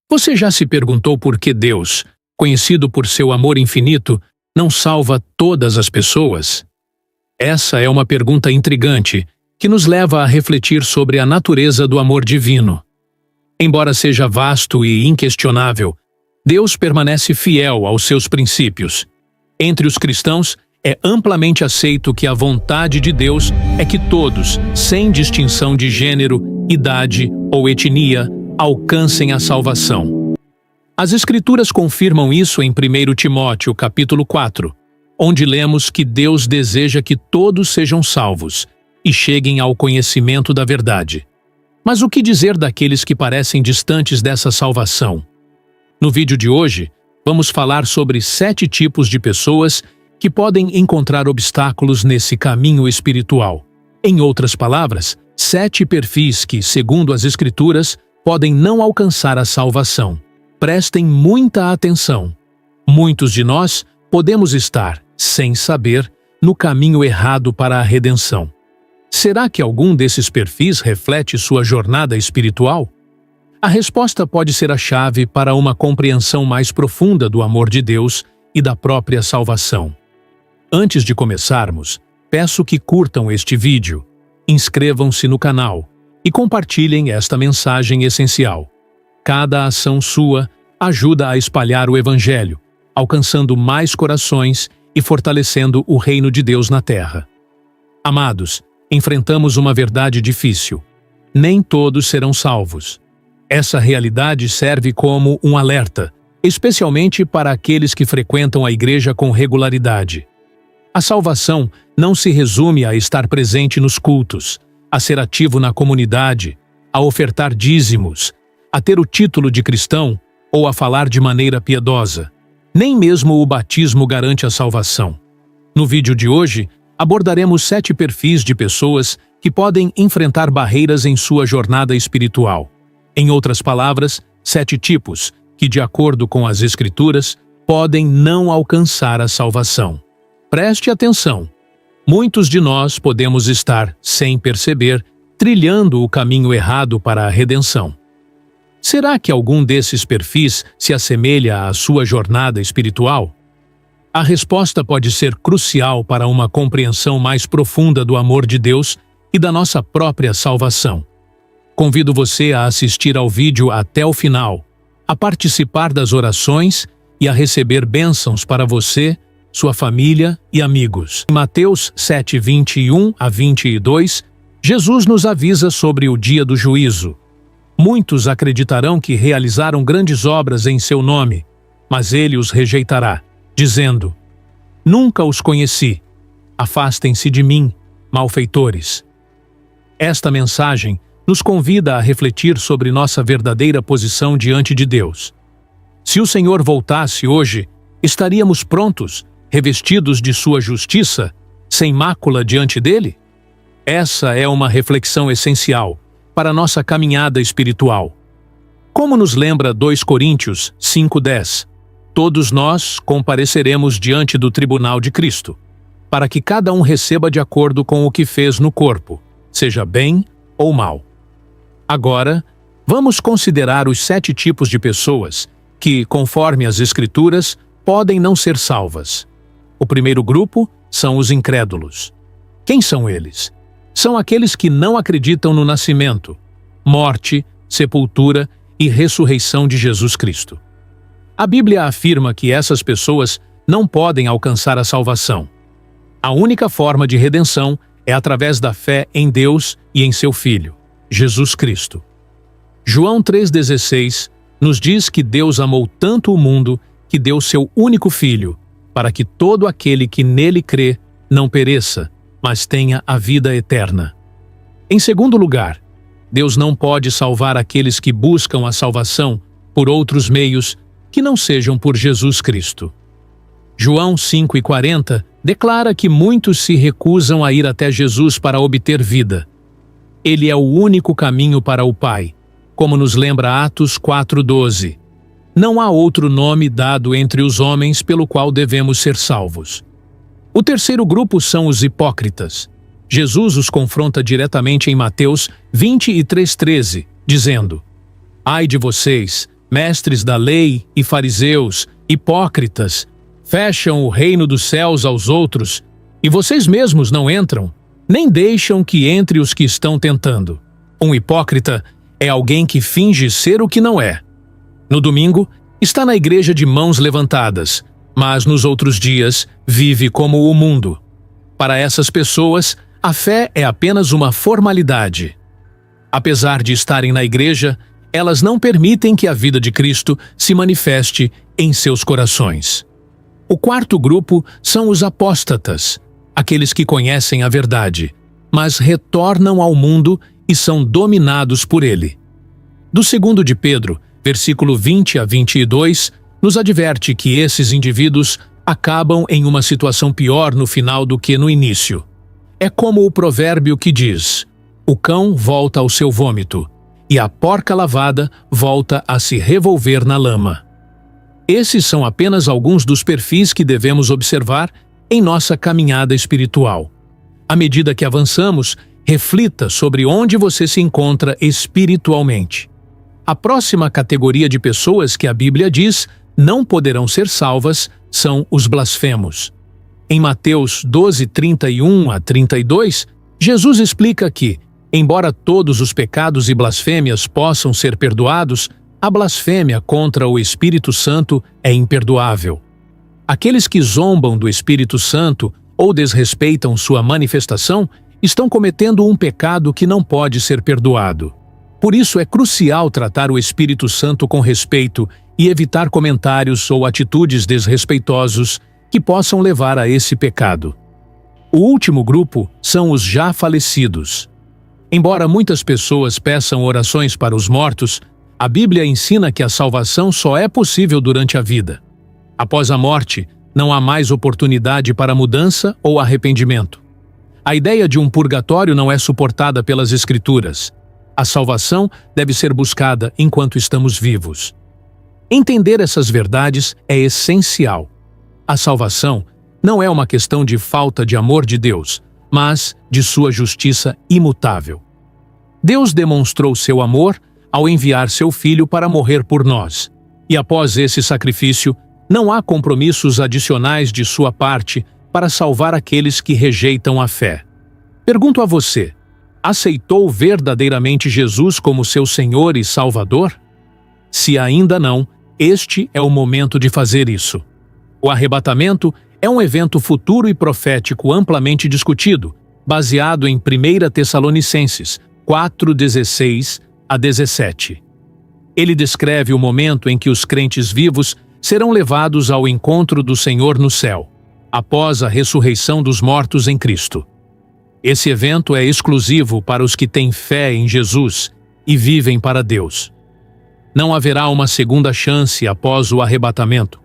Você já se perguntou por que Deus, conhecido por seu amor infinito, não salva todas as pessoas? Essa é uma pergunta intrigante que nos leva a refletir sobre a natureza do amor divino. Embora seja vasto e inquestionável, Deus permanece fiel aos seus princípios. Entre os cristãos, é amplamente aceito que a vontade de Deus é que todos, sem distinção de gênero, idade ou etnia, alcancem a salvação. As Escrituras confirmam isso em 1 Timóteo, capítulo 4, onde lemos que Deus deseja que todos sejam salvos e cheguem ao conhecimento da verdade. Mas o que dizer daqueles que parecem distantes dessa salvação? No vídeo de hoje, vamos falar sobre 7 tipos de pessoas que podem encontrar obstáculos nesse caminho espiritual. Em outras palavras, 7 perfis que, segundo as Escrituras, podem não alcançar a salvação. Prestem muita atenção. Muitos de nós podemos estar, sem saber, no caminho errado para a redenção. Será que algum desses perfis reflete sua jornada espiritual? A resposta pode ser a chave para uma compreensão mais profunda do amor de Deus e da própria salvação. Antes de começarmos, peço que curtam este vídeo, inscrevam-se no canal e compartilhem esta mensagem essencial. Cada ação sua ajuda a espalhar o Evangelho, alcançando mais corações e fortalecendo o reino de Deus na terra. Amados, enfrentamos uma verdade difícil. Nem todos serão salvos. Essa realidade serve como um alerta, especialmente para aqueles que frequentam a igreja com regularidade. A salvação não se resume a estar presente nos cultos, a ser ativo na comunidade, a ofertar dízimos, a ter o título de cristão ou a falar de maneira piedosa. Nem mesmo o batismo garante a salvação. No vídeo de hoje, abordaremos 7 perfis de pessoas que podem enfrentar barreiras em sua jornada espiritual. Em outras palavras, 7 tipos que, de acordo com as Escrituras, podem não alcançar a salvação. Preste atenção. Muitos de nós podemos estar, sem perceber, trilhando o caminho errado para a redenção. Será que algum desses perfis se assemelha à sua jornada espiritual? A resposta pode ser crucial para uma compreensão mais profunda do amor de Deus e da nossa própria salvação. Convido você a assistir ao vídeo até o final, a participar das orações e a receber bênçãos para você, sua família e amigos. Em Mateus 7, 21 a 22, Jesus nos avisa sobre o dia do juízo. Muitos acreditarão que realizaram grandes obras em seu nome, mas ele os rejeitará, dizendo: "Nunca os conheci. Afastem-se de mim, malfeitores." Esta mensagem nos convida a refletir sobre nossa verdadeira posição diante de Deus. Se o Senhor voltasse hoje, estaríamos prontos, revestidos de sua justiça, sem mácula diante dele? Essa é uma reflexão essencial para nossa caminhada espiritual. Como nos lembra 2 Coríntios 5:10, todos nós compareceremos diante do tribunal de Cristo, para que cada um receba de acordo com o que fez no corpo, seja bem ou mal. Agora, vamos considerar os 7 tipos de pessoas que, conforme as Escrituras, podem não ser salvas. O primeiro grupo são os incrédulos. Quem são eles? São aqueles que não acreditam no nascimento, morte, sepultura e ressurreição de Jesus Cristo. A Bíblia afirma que essas pessoas não podem alcançar a salvação. A única forma de redenção é através da fé em Deus e em seu Filho, Jesus Cristo. João 3,16 nos diz que Deus amou tanto o mundo que deu seu único Filho, para que todo aquele que nele crê não pereça, mas tenha a vida eterna. Em segundo lugar, Deus não pode salvar aqueles que buscam a salvação por outros meios que não sejam por Jesus Cristo. João 5,40 declara que muitos se recusam a ir até Jesus para obter vida. Ele é o único caminho para o Pai, como nos lembra Atos 4,12. Não há outro nome dado entre os homens pelo qual devemos ser salvos. O terceiro grupo são os hipócritas. Jesus os confronta diretamente em Mateus 23:13, dizendo: "Ai de vocês, mestres da lei e fariseus, hipócritas, fecham o reino dos céus aos outros, e vocês mesmos não entram, nem deixam que entre os que estão tentando. Um hipócrita é alguém que finge ser o que não é. No domingo, está na igreja de mãos levantadas, mas nos outros dias vive como o mundo. Para essas pessoas, a fé é apenas uma formalidade. Apesar de estarem na igreja, elas não permitem que a vida de Cristo se manifeste em seus corações. O quarto grupo são os apóstatas, aqueles que conhecem a verdade, mas retornam ao mundo e são dominados por ele. Do 2 de Pedro, versículo 20 a 22, nos adverte que esses indivíduos acabam em uma situação pior no final do que no início. É como o provérbio que diz: o cão volta ao seu vômito, e a porca lavada volta a se revolver na lama. Esses são apenas alguns dos perfis que devemos observar em nossa caminhada espiritual. À medida que avançamos, reflita sobre onde você se encontra espiritualmente. A próxima categoria de pessoas que a Bíblia diz não poderão ser salvas são os blasfemos. Em Mateus 12, 31 a 32, Jesus explica que, embora todos os pecados e blasfêmias possam ser perdoados, a blasfêmia contra o Espírito Santo é imperdoável. Aqueles que zombam do Espírito Santo ou desrespeitam sua manifestação estão cometendo um pecado que não pode ser perdoado. Por isso é crucial tratar o Espírito Santo com respeito e evitar comentários ou atitudes desrespeitosos que possam levar a esse pecado. O último grupo são os já falecidos. Embora muitas pessoas peçam orações para os mortos, a Bíblia ensina que a salvação só é possível durante a vida. Após a morte, não há mais oportunidade para mudança ou arrependimento. A ideia de um purgatório não é suportada pelas Escrituras. A salvação deve ser buscada enquanto estamos vivos. Entender essas verdades é essencial. A salvação não é uma questão de falta de amor de Deus, mas de sua justiça imutável. Deus demonstrou seu amor ao enviar seu Filho para morrer por nós, e após esse sacrifício, não há compromissos adicionais de sua parte para salvar aqueles que rejeitam a fé. Pergunto a você: aceitou verdadeiramente Jesus como seu Senhor e Salvador? Se ainda não, este é o momento de fazer isso. O arrebatamento é um evento futuro e profético amplamente discutido, baseado em 1 Tessalonicenses 4:16 a 17. Ele descreve o momento em que os crentes vivos serão levados ao encontro do Senhor no céu, após a ressurreição dos mortos em Cristo. Esse evento é exclusivo para os que têm fé em Jesus e vivem para Deus. Não haverá uma segunda chance após o arrebatamento.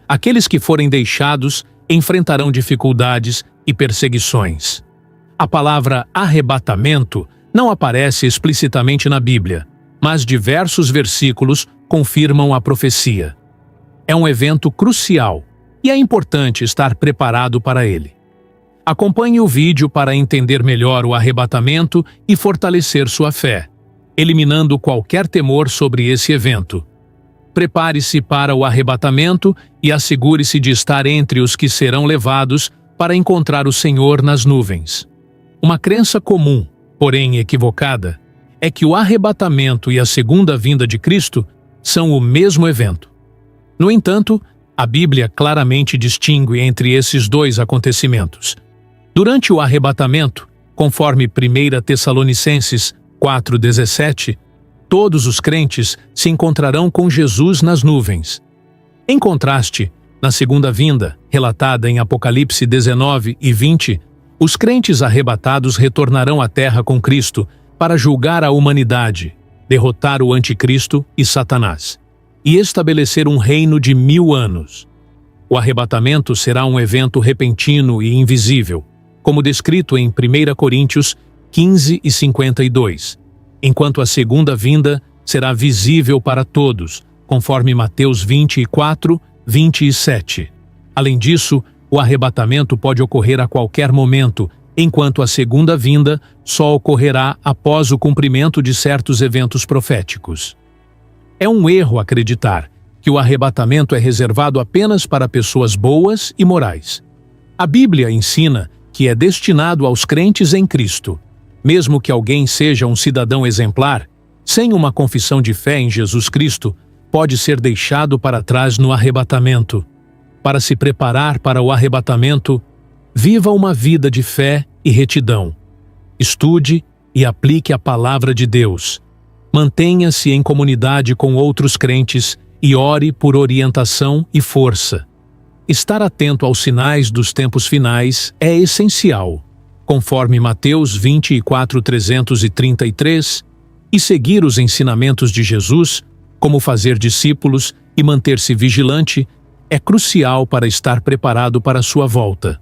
Aqueles que forem deixados enfrentarão dificuldades e perseguições. A palavra arrebatamento não aparece explicitamente na Bíblia, mas diversos versículos confirmam a profecia. É um evento crucial e é importante estar preparado para ele. Acompanhe o vídeo para entender melhor o arrebatamento e fortalecer sua fé, eliminando qualquer temor sobre esse evento. Prepare-se para o arrebatamento e assegure-se de estar entre os que serão levados para encontrar o Senhor nas nuvens. Uma crença comum, porém equivocada, é que o arrebatamento e a segunda vinda de Cristo são o mesmo evento. No entanto, a Bíblia claramente distingue entre esses dois acontecimentos. Durante o arrebatamento, conforme 1 Tessalonicenses 4:17, todos os crentes se encontrarão com Jesus nas nuvens. Em contraste, na segunda vinda, relatada em Apocalipse 19 e 20, os crentes arrebatados retornarão à terra com Cristo para julgar a humanidade, derrotar o anticristo e Satanás, e estabelecer um reino de 1000 anos. O arrebatamento será um evento repentino e invisível, como descrito em 1 Coríntios 15 e 52, enquanto a segunda vinda será visível para todos, conforme Mateus 24, 27. Além disso, o arrebatamento pode ocorrer a qualquer momento, enquanto a segunda vinda só ocorrerá após o cumprimento de certos eventos proféticos. É um erro acreditar que o arrebatamento é reservado apenas para pessoas boas e morais. A Bíblia ensina que é destinado aos crentes em Cristo. Mesmo que alguém seja um cidadão exemplar, sem uma confissão de fé em Jesus Cristo, pode ser deixado para trás no arrebatamento. Para se preparar para o arrebatamento, viva uma vida de fé e retidão. Estude e aplique a palavra de Deus. Mantenha-se em comunidade com outros crentes e ore por orientação e força. Estar atento aos sinais dos tempos finais é essencial, conforme Mateus 24:333, e seguir os ensinamentos de Jesus, como fazer discípulos e manter-se vigilante, é crucial para estar preparado para sua volta.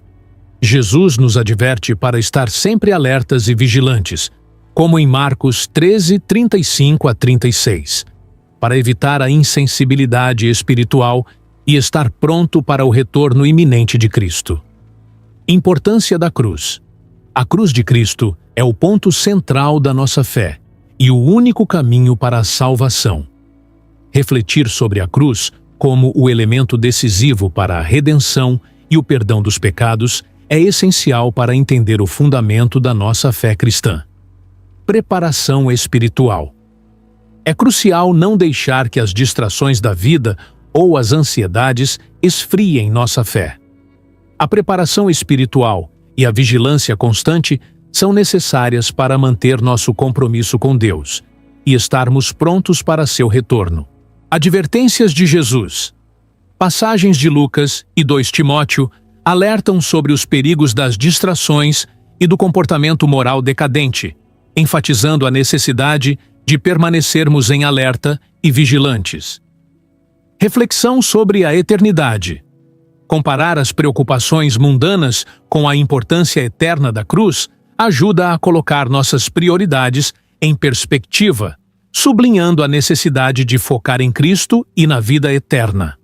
Jesus nos adverte para estar sempre alertas e vigilantes, como em Marcos 13:35-36, para evitar a insensibilidade espiritual e estar pronto para o retorno iminente de Cristo. Importância da cruz. A cruz de Cristo é o ponto central da nossa fé e o único caminho para a salvação. Refletir sobre a cruz como o elemento decisivo para a redenção e o perdão dos pecados é essencial para entender o fundamento da nossa fé cristã. Preparação espiritual. É crucial não deixar que as distrações da vida ou as ansiedades esfriem nossa fé. A preparação espiritual e a vigilância constante são necessárias para manter nosso compromisso com Deus e estarmos prontos para seu retorno. Advertências de Jesus. Passagens de Lucas e 2 Timóteo alertam sobre os perigos das distrações e do comportamento moral decadente, enfatizando a necessidade de permanecermos em alerta e vigilantes. Reflexão sobre a eternidade. Comparar as preocupações mundanas com a importância eterna da cruz ajuda a colocar nossas prioridades em perspectiva, sublinhando a necessidade de focar em Cristo e na vida eterna.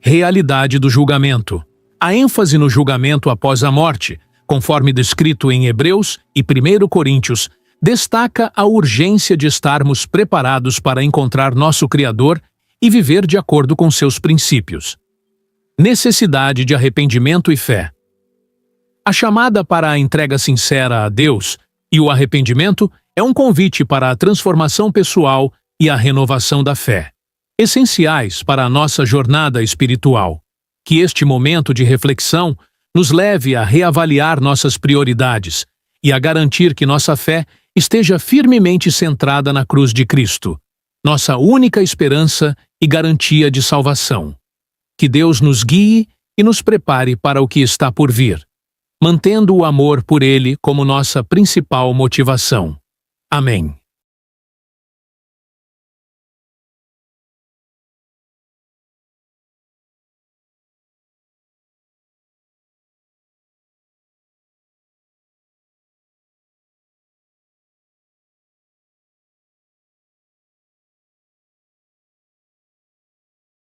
Realidade do julgamento. A ênfase no julgamento após a morte, conforme descrito em Hebreus e 1 Coríntios, destaca a urgência de estarmos preparados para encontrar nosso Criador e viver de acordo com seus princípios. Necessidade de arrependimento e fé. A chamada para a entrega sincera a Deus e o arrependimento é um convite para a transformação pessoal e a renovação da fé, essenciais para a nossa jornada espiritual. Que este momento de reflexão nos leve a reavaliar nossas prioridades e a garantir que nossa fé esteja firmemente centrada na cruz de Cristo, nossa única esperança e garantia de salvação. Que Deus nos guie e nos prepare para o que está por vir, mantendo o amor por Ele como nossa principal motivação. Amém.